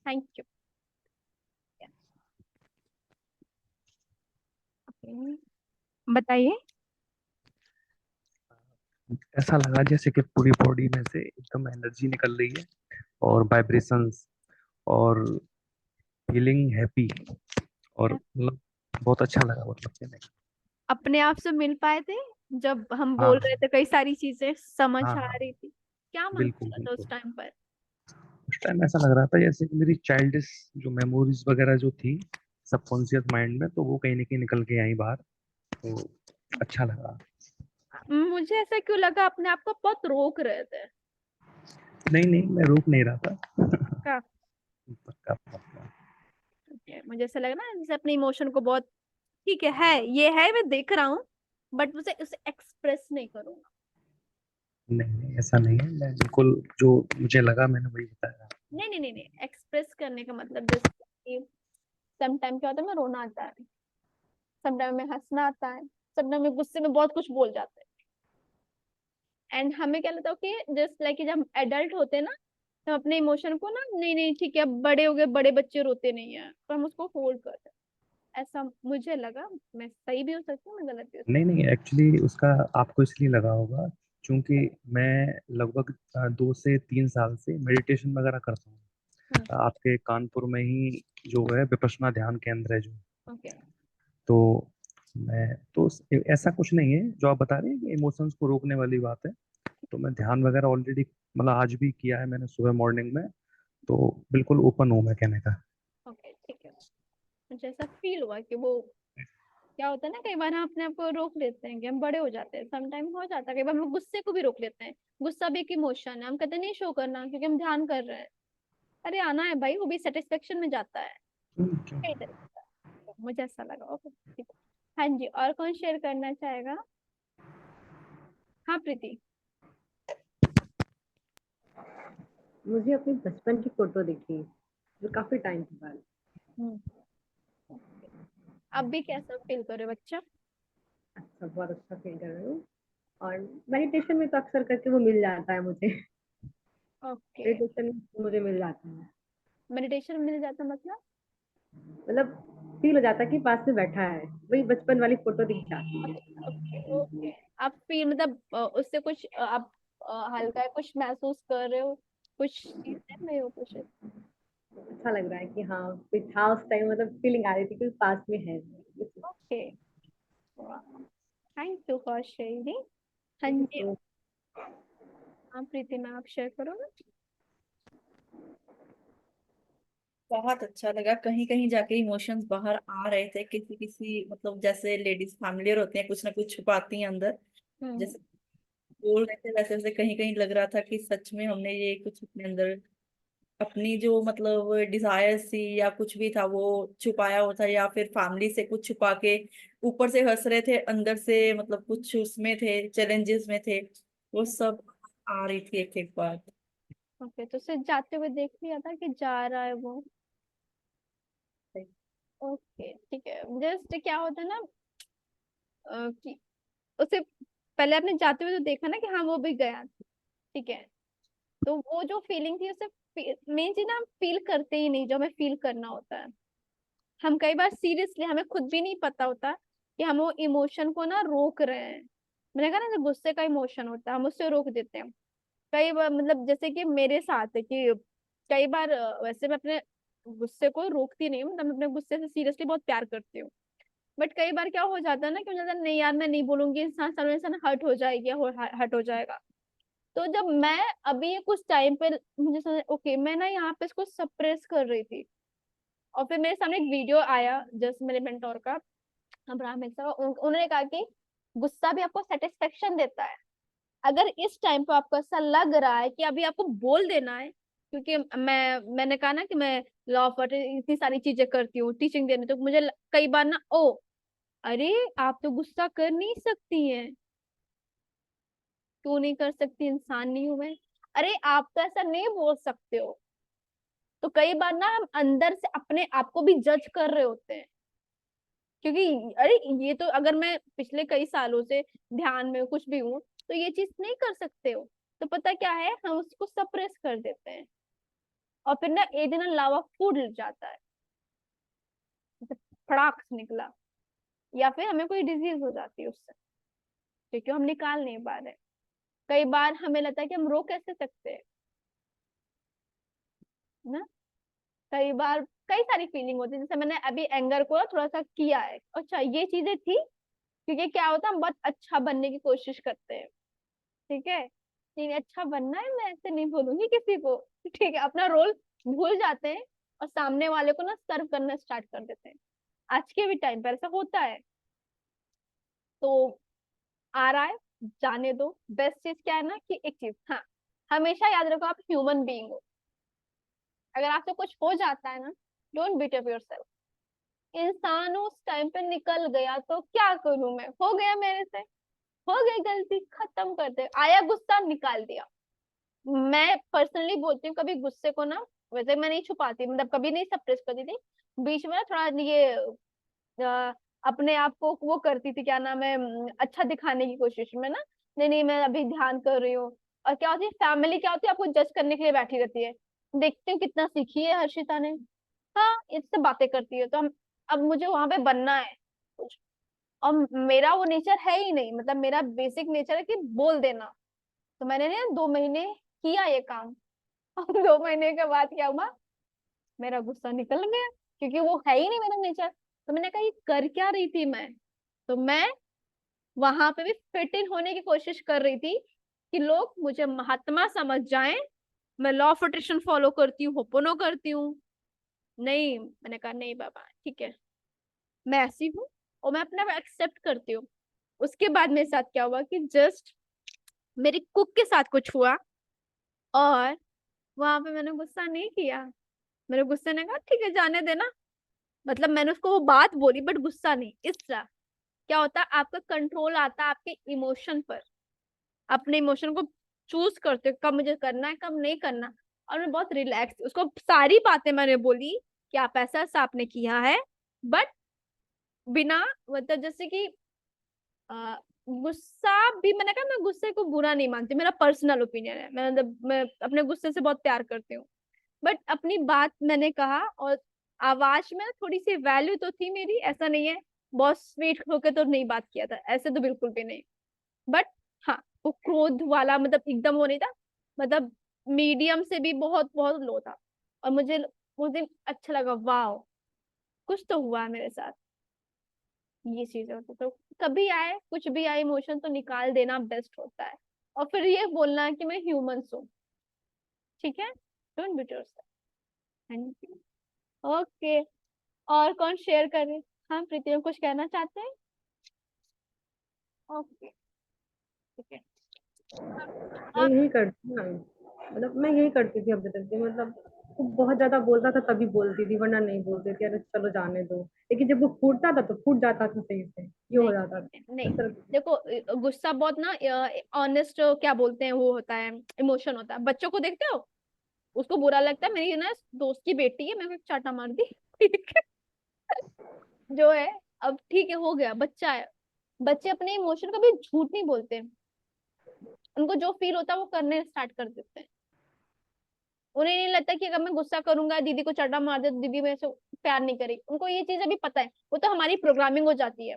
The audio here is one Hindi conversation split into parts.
Thank you. ओके, बताइए। ऐसा लगा जैसे कि पूरी बॉडी में से एकदम एनर्जी निकल रही है, और वाइब्रेशंस, और फीलिंग हैप्पी, और मतलब बहुत अच्छा लगा मतलब कि नहीं। अपने आप से मिल पाए थे जब हम हाँ बोल रहे थे, कई सारी चीजें समझ हाँ आ हाँ, रही थी। क्या मन कर बिल्कुल रहा था उस बिल्कुल। टाइम पर? उस टाइम ऐसा लग रहा था जैसे कि मेरी चाइल्डिश जो मेमोरीज वगैरह जो थी सबकॉन्शियस माइंड में, तो वो कहीं ना कहीं निकल के आई बाहर। तो अच्छा लगा। मुझे ऐसा क्यों लगा अपने आप को बहुत रोक रहे थे? नहीं नहीं, मैं रोक नहीं रहा था। का पक्का पक्का। मुझे ऐसा लगा ना, जैसे अपने इमोशन को बहुत, ठीक है ये है, मैं देख रहा हूँ, बट उसे उसे एक्सप्रेस नहीं करूंगा। नहीं नहीं, ऐसा नहीं है, मैं बिल्कुल जो मुझे लगा मैंने वही बताया। नहीं नहीं नहीं नहीं, एक्सप्रेस करने का मतलब जैसे कि सम टाइम क्या होता है, मैं रोना आता है, सम टाइम में हंसना आता है, सम टाइम में गुस्से में बहुत कुछ बोल जाते हैं। एंड हमें क्या लगता है कि जस्ट लाइक जब हम एडल्ट होते हैं ना, तो हम अपने इमोशन को ना, नहीं नहीं ठीक है, अब बड़े हो गए, बड़े बच्चे रोते नहीं है, तो हम उसको होल्ड करते हैं। ऐसा मुझे लगा। मैं सही भी हो सकती हूँ, मैं गलत भी हो नहीं सकती नहीं, एक्चुअली उसका आपको इसलिए लगा होगा क्योंकि मैं लगभग 2 से 3 साल से मेडिटेशन वगैरह करता हूँ। हूँ। आपके कानपुर में ही जो है विपश्यना ध्यान केंद्र है जो, ओके। तो मैं तो ऐसा कुछ नहीं है जो आप बता रहे हैं कि इमोशंस को रोकने वाली बात है। तो मैं ध्यान वगैरह ऑलरेडी मतलब आज भी किया है मैंने सुबह मॉर्निंग में। तो बिल्कुल ओपन हूँ मैं कहने का। ओके ठीक है। मुझे ऐसा फील हुआ कि वो क्या होता है ना, कई बार हम अपने आप को रोक लेते हैं कि हम बड़े हो जाते हैं, सम टाइम हो जाता है, कई बार हम गुस्से को भी रोक लेते हैं। गुस्सा भी एक इमोशन है, हम कहते हैं नहीं शो करना क्योंकि हम ध्यान कर रहे हैं। अरे आना है भाई, वो भी सेटिस्फेक्शन में जाता है। क्यों? कई तरीके का। तो मुझे ऐसा लगा। ओके ठीक है। हाँ जी, और कौन शेयर करना चाहेगा? हाँ प्रीति। मुझे अपने बचपन की फोटो दिखी जो काफी टाइम के बाद। हम्म। अब भी कैसा फील करे बच्चा? अच्छा, बहुत अच्छा फील कर रही हूँ। और मेडिटेशन में तो अक्सर करके वो मिल जाता है मुझे। ओके। मेडिटेशन में मुझे मिल जाता है। मेडिटेशन मिल जाता मतलब? मतलब फील हो जाता है कि पास में बैठा है, वही बचपन वाली फोटो दिख जाती है। Okay okay. आप फील मतलब उससे कुछ आप हल्का कुछ महसूस कर रहे हो, कुछ चीजें में हो कुछ? अच्छा लग रहा है कि हाँ कोई था उस टाइम, मतलब फीलिंग आ रही थी कि पास में है। Okay. Thank you for sharing. हाँ जी। तो हाँ प्रीति मैम, आप शेयर करो ना। बहुत अच्छा लगा, कहीं कहीं जाके इमोशंस बाहर आ रहे थे, किसी किसी मतलब जैसे लेडीज फैमिलियर होती हैं कुछ ना कुछ छुपाती हैं अंदर। हम्म। जैसे बोल रहे थे वैसे वैसे कहीं कहीं लग रहा था कि सच में हमने ये कुछ अपने अंदर अपनी जो मतलब डिजायर्स थी या कुछ भी था वो छुपाया होता, या फिर फैमिली से कुछ छुपा के ऊपर से हंस रहे थे, अंदर से मतलब कुछ उसमें थे, चैलेंजेस में थे, वो सब आ रही थी एक एक बात। ओके, तो सिर्फ जाते हुए देख लिया था कि जा रहा है वो? ओके ठीक है। जस्ट क्या होता है ना, कि उसे पहले आपने जाते हुए तो देखा ना कि हाँ वो भी गया, ठीक है। तो वो जो फीलिंग थी उसे, मेन चीज ना, हम फील करते ही नहीं जो हमें फील करना होता है। हम कई बार सीरियसली हमें खुद भी नहीं पता होता कि हम वो इमोशन को ना रोक रहे हैं। मैंने कहा ना, जो गुस्से का इमोशन होता है हम उससे रोक देते हैं। कई बार मतलब जैसे कि मेरे साथ है कि कई बार वैसे मैं अपने गुस्से को रोकती नहीं हूँ, मतलब मैं अपने गुस्से से सीरियसली बहुत प्यार करती हूँ। बट कई बार क्या हो जाता है ना कि मुझे लगता है, नहीं यार मैं नहीं बोलूंगी, इंसान सामने इंसान हर्ट हो जाएगी या हर्ट हो जाएगा। तो जब मैं अभी कुछ टाइम पे मुझे समझ ओके, मैं ना यहाँ पे इसको सप्रेस कर रही थी, और फिर मेरे सामने एक वीडियो आया जस्ट मेरे मेंटोर का, अब्राहम एक साहब, उन्होंने कहा कि गुस्सा भी आपको सेटिस्फेक्शन देता है। अगर इस टाइम पे आपको ऐसा लग रहा है कि अभी आपको बोल देना है, क्योंकि मैंने कहा ना कि मैं लॉ ऑफ इतनी सारी चीजें करती हूँ, टीचिंग देने, तो मुझे कई बार ना, ओ अरे आप तो गुस्सा कर नहीं सकती हैं। क्यों नहीं कर सकती? इंसान नहीं हूं मैं? अरे आप तो ऐसा नहीं बोल सकते हो। तो कई बार ना हम अंदर से अपने आप को भी जज कर रहे होते हैं, क्योंकि अरे ये तो, अगर मैं पिछले कई सालों से ध्यान में कुछ भी हूँ, तो ये चीज नहीं कर सकते हो। तो पता क्या है, हम उसको सप्रेस कर देते हैं। और फिर ना एक दिन ना लावा फूट जाता है, जैसे फड़ाक से निकला, या फिर हमें कोई डिजीज हो जाती है उससे, क्योंकि हम निकाल नहीं पा रहे। कई बार हमें लगता है कि हम रोक कैसे सकते हैं ना। कई बार कई सारी फीलिंग होती है, जैसे मैंने अभी एंगर को थोड़ा सा किया है, अच्छा ये चीजें थी, क्योंकि क्या होता है हम बहुत अच्छा बनने की कोशिश करते हैं, ठीक है, नहीं अच्छा बनना है, मैं ऐसे नहीं बोलूंगी किसी को, ठीक है, अपना रोल भूल जाते हैं और सामने वाले को ना सर्व करना स्टार्ट कर देते हैं। आज के भी टाइम पर ऐसा होता है। तो आ रहा है, जाने दो। बेस्ट चीज क्या है ना, कि एक चीज, हाँ, हमेशा याद रखो आप ह्यूमन बीइंग हो। अगर आपसे कुछ हो जाता है ना, डोंट बीट अप योरसेल्फ। इंसान उस टाइम पे निकल गया तो क्या करूं मैं, हो गया मेरे से, हो गई गलती, खत्म कर दे, आया गुस्सा निकाल दिया। मैं पर्सनली बोलती हूँ, कभी गुस्से को ना, वैसे मैं नहीं छुपाती, मतलब कभी नहीं सप्रेस करती थी, बीच में ना थोड़ा ये अपने आप को वो करती थी, क्या नाम है, अच्छा दिखाने की कोशिश में ना, नहीं नहीं मैं अभी ध्यान कर रही हूँ। और क्या होती है, फैमिली क्या होती है, आपको जज करने के लिए बैठी रहती है, देखती हूँ कितना सीखी है हर्षिता ने, हाँ इससे बातें करती है, तो हम, अब मुझे वहां पे बनना है कुछ। और मेरा वो नेचर है ही नहीं, मतलब मेरा बेसिक नेचर है कि बोल देना। तो मैंने ना 2 महीने किया ये काम और 2 महीने के बाद क्या हुआ, मेरा गुस्सा निकल गया, क्योंकि वो है ही नहीं मेरा नेचर। तो मैंने कहा ये कर क्या रही थी मैं, तो मैं वहां पे भी फिट इन होने की कोशिश कर रही थी कि लोग मुझे महात्मा समझ जाएं, मैं लॉ ऑफ अट्रैक्शन फॉलो करती हूँ, होपोनो करती हूँ। नहीं, मैंने कहा नहीं बाबा, ठीक है, मैं ऐसी हूँ और मैं अपने आप एक्सेप्ट करती हूँ। उसके बाद मेरे साथ क्या हुआ कि जस्ट मेरी कुक के साथ कुछ हुआ, और वहां पे मैंने गुस्सा नहीं किया, मेरे गुस्से ने कहा ठीक है जाने देना, मतलब मैंने उसको वो बात बोली बट गुस्सा नहीं। इस तरह क्या होता है, आपका कंट्रोल आता है आपके इमोशन पर, अपने इमोशन को चूज करते हो कब मुझे करना है कब नहीं करना। और मैं बहुत रिलैक्स, उसको सारी बातें मैंने बोली कि आप ऐसा ऐसा आपने किया है, बट बिना, मतलब जैसे कि आ, गुस्सा भी, मैंने कहा मैं गुस्से को बुरा नहीं मानती, मेरा पर्सनल ओपिनियन है, मैं अपने गुस्से से बहुत प्यार करती हूँ, बट अपनी बात मैंने कहा, और आवाज में थोड़ी सी वैल्यू तो थी मेरी, ऐसा नहीं है बहुत स्वीट होके तो नहीं बात किया था, ऐसे तो बिल्कुल भी नहीं। बट हाँ, वो क्रोध वाला मतलब एकदम वो नहीं था, मतलब मीडियम से भी बहुत बहुत लो था। और मुझे उस दिन अच्छा लगा, वाह कुछ तो हुआ है मेरे साथ, ये चीज होती तो कभी आए कुछ भी आए इमोशन तो निकाल देना बेस्ट होता है। और फिर ये बोलना कि मैं ह्यूमन हूँ, ठीक है, डोंट बीट योरसेल्फ। ओके, और कौन शेयर करे, हाँ प्रीति कुछ कहना चाहते हैं? ओके, ठीक है। मैं आप यही करती हूँ ना, मतलब मैं यही करती थी अभी तक कि मतलब वो बहुत ज्यादा बोलता था तभी बोलती थी, वरना नहीं बोलती थी, अरे चलो जाने दो। लेकिन जब वो फूटता था तो फूट जाता था सही से, ये हो नहीं जाता था नहीं, इस तरह से। देखो गुस्सा बहुत ना ऑनेस्ट क्या बोलते हैं वो होता है, इमोशन होता है। बच्चों को देखते हो, उसको बुरा लगता है, मेरी ना दोस्त की बेटी है, मैंने चाटा मार दी ठीक है, जो है, अब ठीक है हो गया, बच्चा है। बच्चे अपने इमोशन कभी झूठ नहीं बोलते, उनको जो फील होता है वो करने स्टार्ट कर देते हैं। उन्हें नहीं लगता कि अगर मैं गुस्सा करूंगा दीदी को चाटा मार दे तो दीदी मेरे से प्यार नहीं करेगी, उनको ये चीज अभी पता है, वो तो हमारी प्रोग्रामिंग हो जाती है,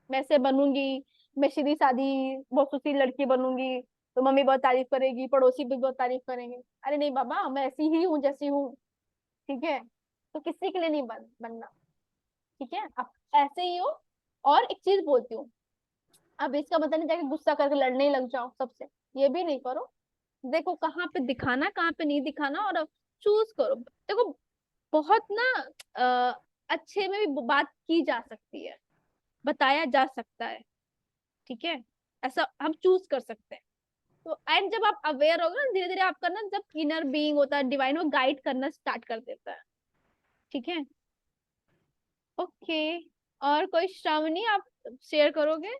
मैं ऐसे बनूंगी, मैं सीधी सादी बहुत सुशील लड़की बनूंगी, तो मम्मी बहुत तारीफ करेगी, पड़ोसी भी बहुत तारीफ करेंगे। अरे नहीं बाबा, मैं ऐसी ही हूँ जैसी हूँ, ठीक है, तो किसी के लिए नहीं बनना, ठीक है, आप ऐसे ही हो। और एक चीज बोलती हूँ, अब इसका मतलब नहीं जाके गुस्सा करके लड़ने ही लग जाओ सबसे, ये भी नहीं करो। देखो कहाँ पे दिखाना कहाँ पे नहीं दिखाना, और चूज करो। देखो बहुत ना अच्छे में भी बात की जा सकती है, बताया जा सकता है, ठीक है, ऐसा हम चूज कर सकते हैं। तो एंड जब आप अवेयर होगे ना, धीरे धीरे आपका ना, जब इनर बीइंग होता है डिवाइन, वो गाइड करना स्टार्ट कर देता है, ठीक है। ओके, और कोई श्रावणी आप शेयर करोगे?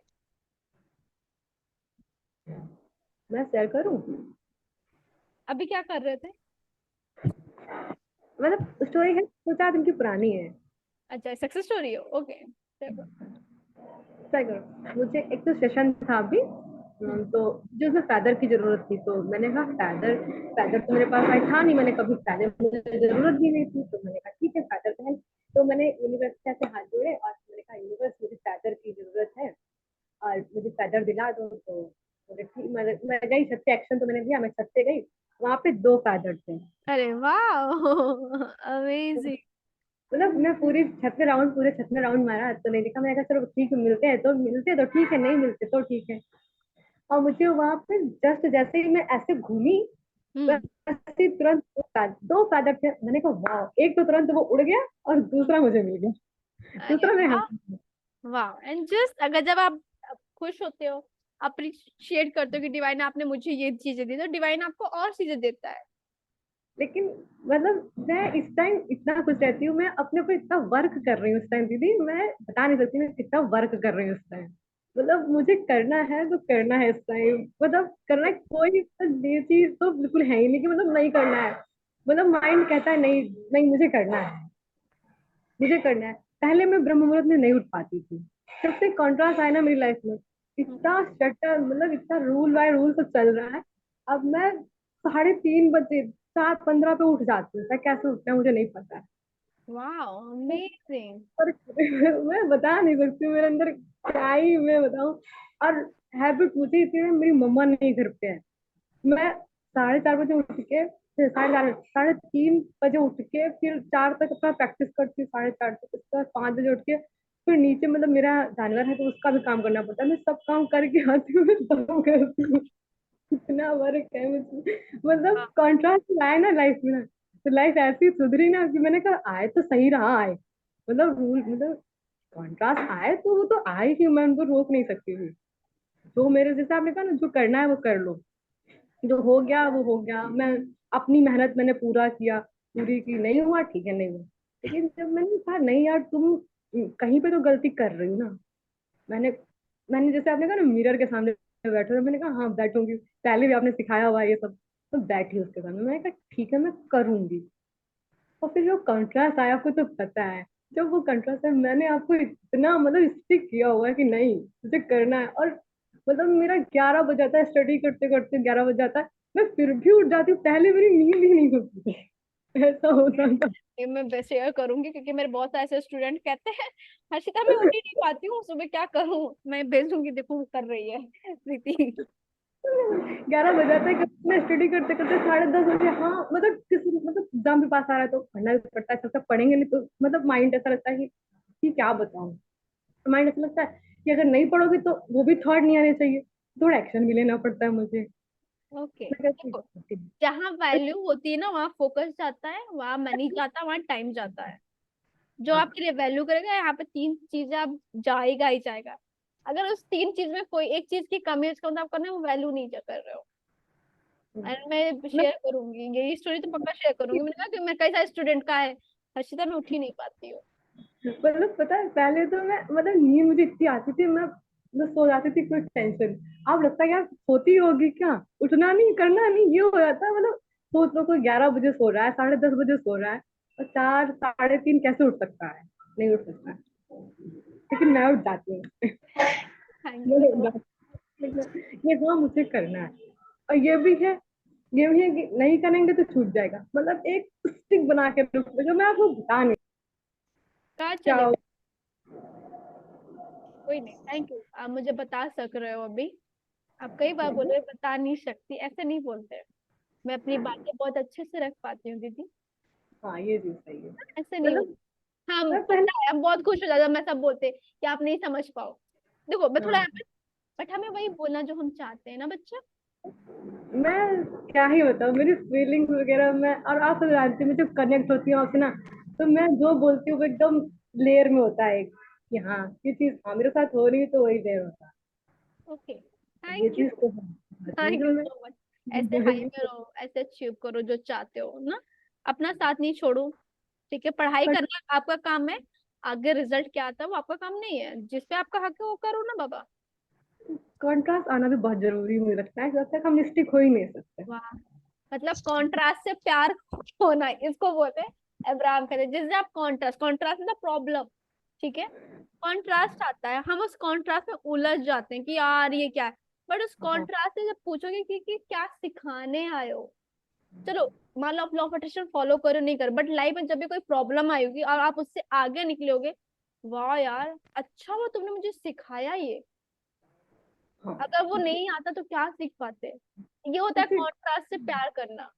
मैं शेयर करूँ? अभी क्या कर रहे थे? मतलब स्टोरी है 2-4 दिन की पुरानी है। अच्छा सक्सेस स्टोरी हो, ओके। शेयर करूँ, मुझे एक तो सेशन था अभी, तो जो उसमें फैदर की जरूरत थी, तो मैंने कहा फैदर, फैदर तो मेरे पास भाई था नहीं, मैंने कभी फैदर, मुझे जरूरत भी नहीं थी, तो मैंने कहा ठीक है फैदर पहन। तो मैंने यूनिवर्स से हाथ जोड़े और मैंने कहा यूनिवर्स मुझे फैदर की जरूरत है और मुझे फैदर दिला दो। तो बोले ठीक, मैं गई छत पे, एक्शन तो मैंने दिया, मैं छत पे गई, वहां पे 2 फैदर थे। अरे वाह, अमेजिंग। मतलब मैं पूरी छत में राउंड, पूरे छत में राउंड मारा तो नहीं दिखा। मैंने कहा चलो ठीक है, मिलते हैं तो ठीक है, नहीं मिलते तो ठीक है। और मुझे वहां पे जस्ट जैसे ही मैं ऐसे घूमी, हम्म। वैसे ही तुरंत 2 पैदल थे। मैंने कहा वाह, एक तो तुरंत वो उड़ गया और दूसरा मुझे मिल गया, अरे दूसरा मेरे वाह, हाथ में। वाह। एंड जस्ट अगर जब आप खुश होते हो, अप्रिशिएट करते हो कि डिवाइन आपने मुझे ये चीजें दी, तो डिवाइन आपको और चीजें देता है। लेकिन मतलब मैं इस टाइम इतना खुश रहती हूँ, मैं अपने ऊपर इतना वर्क कर रही हूँ इस टाइम दीदी, मैं बता नहीं सकती मैं कितना वर्क कर रही हूँ इस टाइम। मतलब मुझे करना है तो करना है इस टाइम, मतलब करना है, कोई ये चीज तो बिल्कुल है ही नहीं कि मतलब नहीं करना है। मतलब माइंड कहता है नहीं, नहीं मुझे करना है, मुझे करना है। पहले मैं ब्रह्म मुहूर्त में नहीं उठ पाती थी, जब से कॉन्ट्रास्ट आया ना मेरी लाइफ में, इतना शटर, मतलब इतना रूल बाय रूल सब चल रहा है। अब मैं 3:30 बजे, 7:15 पे उठ जाती हूँ। मैं कैसे उठता है मुझे नहीं पता है। वाह, अमेजिंग। और मैं बता नहीं सकती हूँ मेरे अंदर क्या ही मैं बताऊँ। और हैबिट मुझे इतनी है, मेरी मम्मा नहीं घर पे है। मैं 4:30 बजे उठ के, फिर 3:30 बजे उठ के फिर 4 तक अपना प्रैक्टिस करती हूँ, 4:30 तक, उसके बाद 5 बजे उठ के फिर नीचे, मतलब मेरा जानवर है तो उसका भी काम करना पड़ता है, मैं सब काम करके आती हूँ, मैं सब करती हूँ। इतना वर्क है मुझे, मतलब कॉन्ट्रास्ट आया ना लाइफ में, तो लाइफ ऐसी सुधरी ना कि मैंने कहा आए तो सही रहा, आए मतलब रूल, मतलब कॉन्ट्रास्ट आए तो वो तो आए ही, मैं उनको रोक नहीं सकती थी। जो मेरे, जैसे आपने कहा ना, जो करना है वो कर लो, जो हो गया वो हो गया। मैं अपनी मेहनत मैंने पूरा किया, पूरी की, नहीं हुआ ठीक है, नहीं हुआ। लेकिन जब मैंने कहा नहीं यार, तुम कहीं पे तो गलती कर रही हो ना, मैंने मैंने जैसे आपने कहा ना मिरर के सामने बैठो, तो मैंने कहा हाँ बैठूंगी, पहले भी आपने सिखाया हुआ है ये सब। तो बैठी उसके सामने, मैंने कहा ठीक है मैं करूंगी। और फिर जो कंट्रास्ट आया, आपको तो पता है, जब वो कंट्रास्ट है, मैंने आपको इतना मतलब स्टिक किया हुआ है कि नहीं मुझे करना है। और मतलब मेरा 11 बज जाता है, स्टडी करते करते 11 बज जाता है, मैं फिर भी उठ जाती हूँ, पहले मेरी नींद ही नहीं होती थी। ऐसा होता था। ये मैं शेयर करूंगी क्योंकि मेरे बहुत सारे ऐसे स्टूडेंट कहते हैं हर्षिता मैं उठ ही नहीं पाती हूँ सुबह, क्या करूँ। मैं भेजूंगी, देखो वो कर रही है प्रीति। 11 बज जाता है, कभी मैं स्टडी करते करते 10:30 बजे, हाँ मतलब किसी, मतलब एग्जाम भी पास आ रहा है तो पढ़ना भी पड़ता है, सब पढ़ेंगे नहीं तो मतलब माइंड ऐसा लगता है कि क्या बताऊं। माइंड ऐसा लगता है कि अगर नहीं पढ़ोगे तो वो भी थॉट नहीं आने चाहिए, थोड़ा एक्शन भी लेना पड़ता है मुझे। ओके, मैं कहती देखो, हूँ, जहाँ वैल्यू होती है ना वहाँ फोकस जाता है, वहाँ मनी जाता है, वहाँ टाइम जाता है। जो हाँ आपके लिए वैल्यू करेगा, यहाँ पे 3 चीजें आप जाएगा ही जाएगा। अगर उस 3 चीज में कोई एक चीज की कमी है, उसका मतलब आप करना वो वैल्यू नहीं कर रहे हो। एंड मैं मैं शेयर करूंगी ये स्टोरी, तो पक्का शेयर करूंगी। मैंने कहा कि मैं कई सारे स्टूडेंट का है, हर्षिता मैं उठ ही नहीं पाती हूँ। मतलब पता है, पहले तो मैं, मतलब नींद मुझे इतनी आती थी, मैं सो जाती थी, कोई टेंशन। अब लगता है यार सोती होगी क्या, उठना नहीं, करना नहीं, ये हो जाता है। मतलब सोच लो, कोई 11 बजे सो रहा है, 10:30 बजे सो रहा है, और 4 3:30 कैसे उठ सकता है, नहीं उठ सकता है। लेकिन मैं उठ जाती हूँ। थैंक यू मैं सो उठ मच। जाती हूँ। ये हाँ मुझे करना है। और ये भी है कि नहीं करेंगे तो छूट जाएगा, मतलब एक स्टिक बना के रखो, जो मैं आपको बता नहीं कहाँ क्या। चले गए? कोई नहीं, थैंक यू, आप मुझे बता सक रहे हो अभी। आप कई बार बोले बता नहीं सकती, ऐसे नहीं बोलते। मैं अपनी बातें बहुत अच्छे से रख पाती हूँ दीदी, हाँ ये चीज सही है। ऐसे नहीं मतलब होता। हम मैं पहले, पता है हम बहुत खुश हो जाते हैं, मैं सब बोलते कि आप नहीं समझ पाओ। देखो मैं थोड़ा हाँ, यहाँ पे, बट हमें वही बोलना जो हम चाहते हैं ना बच्चा। मैं क्या ही बताऊँ मेरी फीलिंग्स वगैरह, मैं और आप तो जानती हैं, मैं जब कनेक्ट होती हूँ आपसे ना, तो मैं जो बोलती हूँ वो एकदम लेयर में होता है कि हाँ ये चीज हाँ मेरे साथ हो रही है, तो वही लेयर होता है। ओके, ये थैंक चीज यू, तो हाँ, थैंक यू मैं सो मच। ऐसे हाई में रहो, ऐसे अचीव करो जो चाहते हो ना। अपना साथ नहीं छोड़ो, ठीक है। पढ़ाई करना आपका काम है, आगे रिजल्ट क्या आता है वो आपका काम नहीं है। जिस पे आपका हक है वो करो ना बाबा। कॉन्ट्रास्ट आना भी बहुत जरूरी मुझे लगता है, जब तक हम स्टिक हो ही नहीं सकते। वाह, मतलब कॉन्ट्रास्ट से प्यार होना, इसको बोलते हैं। अब्राहम कहते हैं जिससे आप कॉन्ट्रास्ट, कॉन्ट्रास्ट मतलब प्रॉब्लम, ठीक है। कॉन्ट्रास्ट आता है, हम उस कॉन्ट्रास्ट में उलझ जाते हैं कि यार ये क्या है। बट उस हाँ कॉन्ट्रास्ट से जब पूछोगे कि क्या सिखाने आए हो, चलो मान लो आप लॉ ऑफ अट्रैक्शन फॉलो करो नहीं करो, बट लाइफ में जब भी कोई प्रॉब्लम आई होगी और आप उससे आगे निकलोगे, वाह यार अच्छा हुआ तुमने मुझे सिखाया ये, हाँ। अगर वो नहीं आता तो क्या सीख पाते। ये होता है जैसे कॉन्ट्रास्ट से प्यार करना।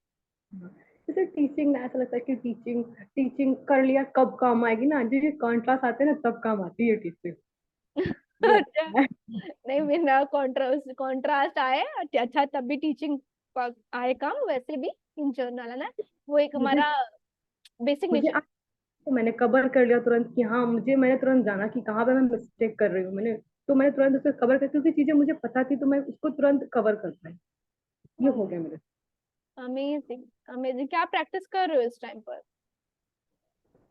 जैसे टीचिंग में ऐसा लगता है कि टीचिंग टीचिंग कर लिया कब काम आएगी ना, जो ये कॉन्ट्रास्ट आते हैं ना तब काम आती है टीचिंग। ये अच्छा, लगता है। नहीं बिना कॉन्ट्रास्ट कॉन्ट्रास्ट आए अच्छा तब भी टीचिंग आए काम, वैसे भी इन जनरल है ना, वो एक मुझे हमारा बेसिक मुझे नेचर। तो मैंने कवर कर लिया तुरंत कि हाँ, मैंने तुरंत जाना कि कहाँ पे मैं मिस्टेक कर रही हूँ। मैंने तुरंत उसे कवर कर, क्योंकि चीजें मुझे पता थी तो मैं उसको तुरंत कवर कर पाई। ये हो गया मेरे। अमेजिंग अमेजिंग, क्या प्रैक्टिस कर रहे हो इस टाइम पर?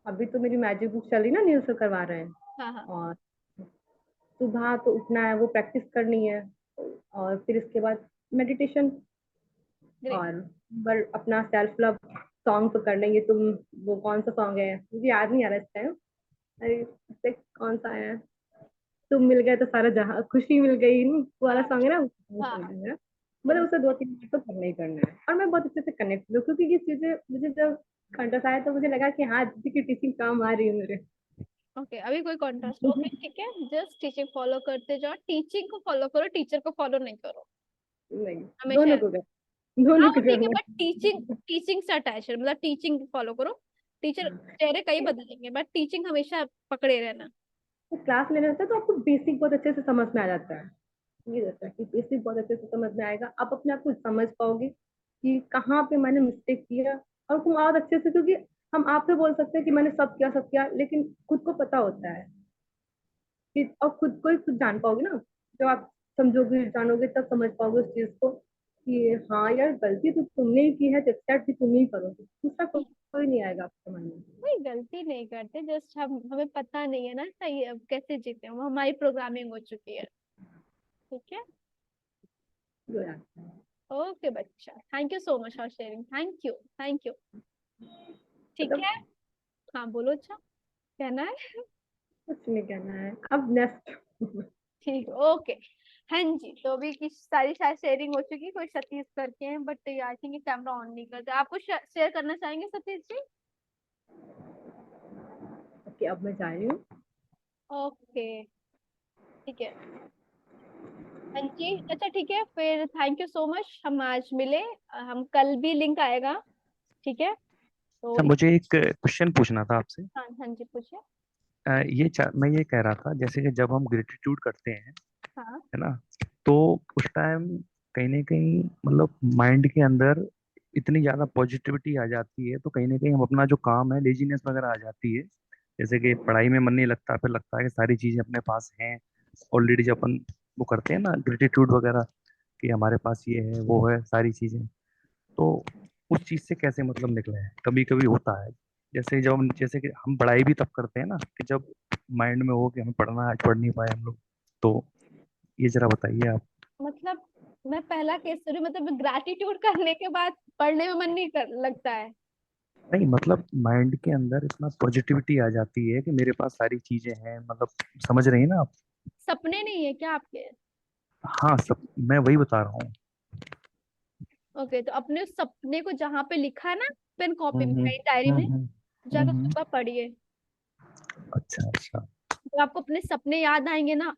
अभी तो मेरी मैजिक बुक चल रही ना, नील सर करवा रहे हैं। हाँ हाँ। और सुबह तो उठना है, वो प्रैक्टिस करनी है। और फिर इसके बाद मेडिटेशन। ग्रेट। और पर अपना सेल्फ लव सॉन्ग तो करना ही है। तुम, वो कौन सा सॉन्ग है मुझे याद नहीं आ रहा इस टाइम। अरे इससे कौन सा है, तुम मिल गए तो सारा जहां, खुशी मिल गई, वो वाला हाँ सॉन्ग है ना, वो हाँ चल रहा है मेरा। हाँ। मतलब उसे 2-3 बार तो करना ही करना है। और मैं बहुत अच्छे से कनेक्ट हुई, क्योंकि ये चीजें मुझे जब कंटस आया तो मुझे लगा कि हाँ, दीदी की टीचिंग काम आ रही है मेरे। ओके अभी कोई कॉन्ट्रास्ट, ओके ठीक है, जस्ट टीचिंग फॉलो करते जाओ, टीचिंग को फॉलो करो, टीचर को फॉलो नहीं करो नहीं, हमेशा। दोनों को कर, हाँ दोनों वो को ठीक है, करना बट टीचिंग टीचिंग से अटैच है, मतलब टीचिंग फॉलो करो। टीचर है। चेहरे कई बदलेंगे बट टीचिंग हमेशा पकड़े रहना। तो क्लास लेने होता है तो आपको बेसिक बहुत अच्छे से समझ में आ जाता है। ये रहता है कि बेसिक बहुत अच्छे से समझ में आएगा, आप अपने आप को समझ पाओगे कि कहाँ पे मैंने मिस्टेक किया। और तुम और अच्छे से, क्योंकि हम आपसे बोल सकते हैं कि मैंने सब किया, लेकिन खुद को पता होता है कि, और खुद को ही खुद जान पाओगे ना। जब आप समझोगे जानोगे तब समझ पाओगे उस चीज को कि हाँ यार, गलती तो तुमने ही की है, तो एक्सेप्ट भी तुम ही करोगे, दूसरा कोई नहीं आएगा आपके मन में। कोई गलती नहीं करते, जस्ट हमें पता नहीं है ना सही अब कैसे जीते, वो हमारी प्रोग्रामिंग हो चुकी है। ठीक है। जो यार, ओके बच्चा, thank you so much for sharing, thank you thank you. ठीक मतलब है। हाँ बोलो, अच्छा कहना है? कुछ नहीं कहना है अब, नेक्स्ट। ठीक ओके। हाँ जी, तो अभी की सारी शायद शेयरिंग हो चुकी, कोई सतीश करके हैं but I think camera on नहीं करते, आपको शेयर करना चाहेंगे सतीश जी? ओके, अब मैं जा रही हूँ। ओके ठीक है। हाँ जी अच्छा ठीक है, फिर थैंक यू सो मच, हम आज मिले, हम कल भी लिंक आएगा। ठीक है तो अच्छा, मुझे एक क्वेश्चन पूछना था आपसे। हाँ हाँ जी पूछिए। मैं ये कह रहा था, जैसे कि जब हम ग्रेटिट्यूड करते हैं, हाँ है ना, तो उस टाइम कहीं ना कहीं मतलब माइंड के अंदर इतनी ज्यादा पॉजिटिविटी आ जाती है, तो कहीं ना कहीं हम अपना जो काम है, लेजीनेस वगैरह आ जाती है। जैसे कि पढ़ाई में मन नहीं लगता, फिर लगता है कि सारी चीजें अपने पास हैं ऑलरेडी, जब अपन वो करते हैं ना ग्रेटिट्यूड वगैरह, कि हमारे पास ये है वो है सारी चीजें। तो उस चीज से कैसे मतलब निकले हैं, कभी कभी होता है, जैसे कि हम पढ़ाई भी तब करते हैं ना कि जब माइंड में हो कि हमें पढ़ना है, आज पढ़ नहीं पाए हम लोग। तो ये जरा बताइए आप। मतलब मैं पहला केस स्टडी, मतलब ग्रैटिट्यूड करने के बाद पढ़ने में मन नहीं लगता है? नहीं मतलब माइंड के अंदर इतना पॉजिटिविटी आ जाती है कि मेरे पास सारी चीजें हैं, मतलब समझ रही हैं ना आप। सपने नहीं है क्या आपके? हाँ, सब मैं वही बता रहा हूँ। ओके तो अपने उस सपने को जहाँ पे लिखा है ना, पेन कॉपी में हम्म कहीं डायरी हम्म में, हम्म जाकर हम्म। सुबह पढ़िए। अच्छा अच्छा। तो आपको अपने सपने याद आएंगे ना,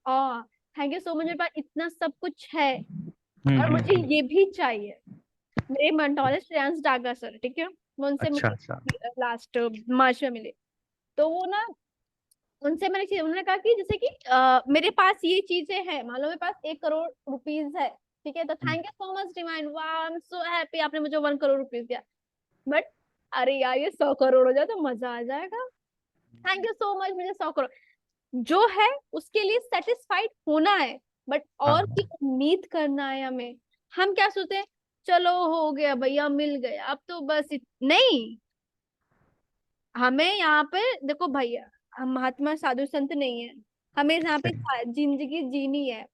थैंक यू सो मच, मेरे पास इतना सब कुछ है और मुझे हम्म। ये भी चाहिए। मेरे मेंटोर है श्रेयांश डागा सर, ठीक है, मैं उनसे अच्छा मिली अच्छा। लास्ट मार्च में मिले। तो वो ना, उनसे मैंने चीज, उन्होंने कहा कि जैसे कि मेरे पास ये चीजें हैं, मान लो मेरे पास 1 करोड़ रुपीज है, ठीक है, तो hmm, thank you so much Divine, वाह आई एम सो हैप्पी आपने मुझे 1 करोड़ रुपीज दिया। बट अरे यार ये 100 करोड़ हो जाए तो मजा आ जाएगा, थैंक यू सो मच मुझे 100 करोड़, जो है उसके लिए सेटिस्फाइड होना है, बट हाँ और की हाँ। उम्मीद करना है हमें। हम क्या सोचते हैं, चलो हो गया भैया मिल गया अब तो बस नहीं, हमें यहाँ पे देखो भैया, हम महात्मा साधु संत नहीं है, हमें यहाँ पे सही। जिंदगी जीनी है।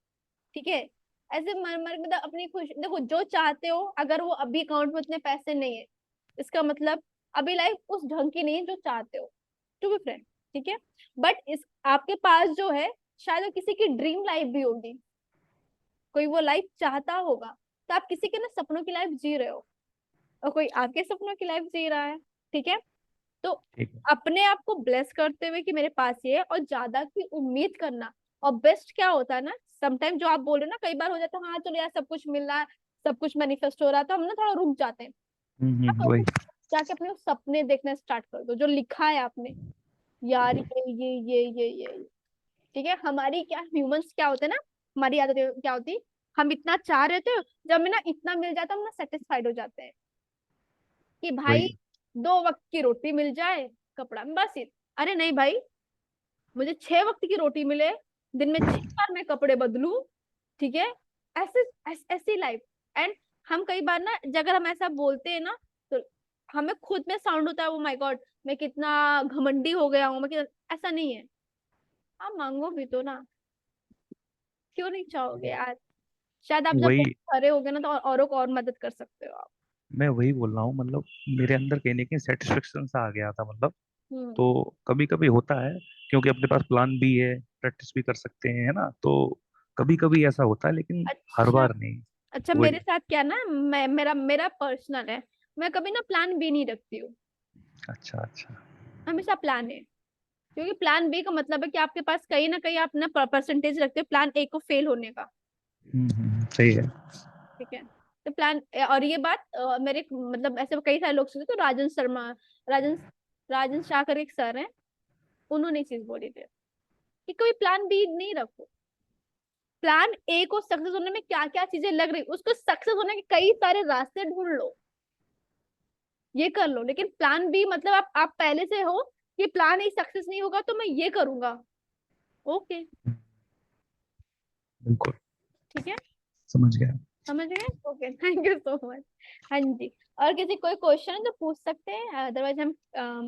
ठीक है, ऐसे मर मर मतलब अपनी खुशी देखो, जो चाहते हो, अगर वो अभी अकाउंट में उतने पैसे नहीं है, इसका मतलब अभी लाइफ उस ढंग की नहीं है जो चाहते हो, टू बी फ्रेंड। ठीक है, बट इस आपके पास जो है, शायद वो किसी की ड्रीम लाइफ भी होगी, कोई वो लाइफ चाहता होगा, तो आप किसी के ना सपनों की लाइफ जी रहे हो और कोई आपके सपनों की लाइफ जी रहा है। ठीक है, तो ठीक है। अपने आप को ब्लेस करते हुए कि मेरे पास ये है, और ज्यादा की उम्मीद करना। और बेस्ट क्या होता है ना, समटाइम जो आप बोल रहे हो ना, कई बार हो जाता है हाँ चलो यार सब कुछ मिल रहा है, सब कुछ मैनिफेस्ट हो रहा है, तो हम ना थोड़ा रुक जाते हैं। आप वही। जाके अपने सपने देखना स्टार्ट कर दो जो लिखा है आपने, यार ये। ठीक है, हमारी क्या ह्यूमंस क्या होते हैं ना, हमारी आदत क्या होती, हम इतना चाह रहे थे, जब हमें ना इतना मिल जाता है हम ना सेटिस्फाइड हो जाते हैं कि भाई वही। 2 वक्त की रोटी मिल जाए, कपड़ा बस अरे नहीं भाई, मुझे 6 वक्त की रोटी मिले, दिन में 6 बार मैं कपड़े बदलूं। ठीक है, ऐसी लाइफ। एंड हम कई बार ना, अगर हम ऐसा बोलते हैं ना, तो हमें खुद में साउंड होता है, ओ माय गॉड मैं कितना घमंडी हो गया हूँ, ऐसा नहीं है। आप मांगो भी तो ना, क्यों नहीं चाहोगे यार? शायद आप जब वही खड़े होगे ना, तो औरों को और मदद कर सकते हो आप। मैं वही बोल रहा हूँ, मतलब मेरे अंदर कहीं ना कहीं सेटिस्फेक्शन सा आ गया था, मतलब। हम्म। तो कभी कभी होता है, क्योंकि अपने पास प्लान भी है, प्रैक्टिस भी कर सकते हैं, है ना, तो कभी कभी ऐसा होता है, लेकिन हर अच्छा। बार नहीं। अच्छा, मेरे वही। साथ क्या ना, मैं मेरा मेरा पर्सनल है, मैं कभी ना प्लान बी नहीं रखती हूँ, अच्छा अच्छा। हमेशा प्लान है। क्योंकि प्लान बी का मतलब है कि आपके पास कहीं ना कहीं आप ना परसेंटेज रखते हो प्लान ए को फेल होने का। सही है। ठीक है, तो प्लान, और ये बात मेरे मतलब ऐसे कई सारे लोग सुनते, तो राजन शर्मा, राजन राजन शाह करके एक सर हैं, उन्होंने ये चीज बोली थी कि कोई प्लान बी नहीं रखो। प्लान ए को सक्सेस होने में क्या क्या चीजें लग रही, उसको सक्सेस होने के कई सारे रास्ते ढूंढ लो, ये कर लो। लेकिन प्लान बी मतलब आप पहले से हो कि प्लान ए सक्सेस नहीं होगा तो मैं ये करूंगा। ओके, बिल्कुल। ठीक है, समझ गया। समझ गए। Okay, thank you so much. हाँ जी, और किसी कोई क्वेश्चन है तो पूछ सकते हैं, अदरवाइज हम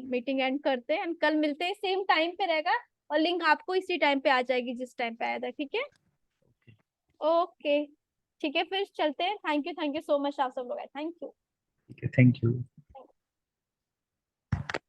मीटिंग एंड करते हैं, हम कल मिलते हैं, सेम टाइम पे रहेगा, और लिंक आपको इसी टाइम पे आ जाएगी जिस टाइम पे आया था। ठीक है, ओके, ठीक है, फिर चलते हैं। थैंक यू सो मच आप सब लोग, थैंक यू। ठीक है, थैंक यू।